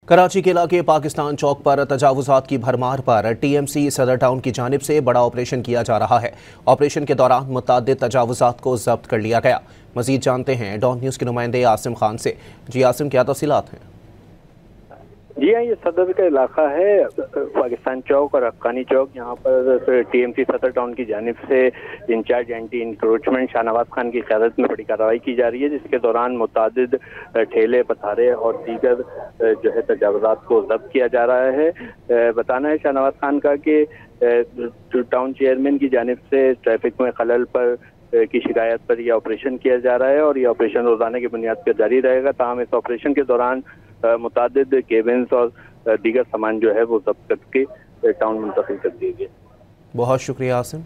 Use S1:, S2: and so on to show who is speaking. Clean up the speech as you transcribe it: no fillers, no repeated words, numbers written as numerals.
S1: कराची के इलाके पाकिस्तान चौक पर तजावुजात की भरमार पर टीएमसी सदर टाउन की जानिब से बड़ा ऑपरेशन किया जा रहा है। ऑपरेशन के दौरान मुतअद्दिद तजावुजात को जब्त कर लिया गया। मजीद जानते हैं डॉन न्यूज़ के नुमाइंदे आसिम खान से। जी आसिम, क्या तफसीलात हैं?
S2: जी हाँ, ये सदर का इलाका है, पाकिस्तान चौक और अफगानी चौक। यहाँ पर टीएमसी सदर टाउन की जानिब से in charge anti encroachment Shahnawaz Khan की क़यादत में बड़ी कार्रवाई की जा रही है, जिसके दौरान मुतअद्दिद ठेले, पथारे और दीगर जो है तजावुजात को जब्त किया जा रहा है। बताना है शाहनवाज खान का कि टाउन चेयरमैन की जानिब से ट्रैफिक में खलल पर की शिकायत पर यह ऑपरेशन किया जा रहा है और यह ऑपरेशन रोजाना की बुनियाद पर जारी रहेगा। ताहम इस ऑपरेशन के दौरान मुतअद्दिद केबिन्स और दीगर सामान जो है वो जब्त करके टाउन मुंतकिल कर दिए गए।
S1: बहुत शुक्रिया आसिम।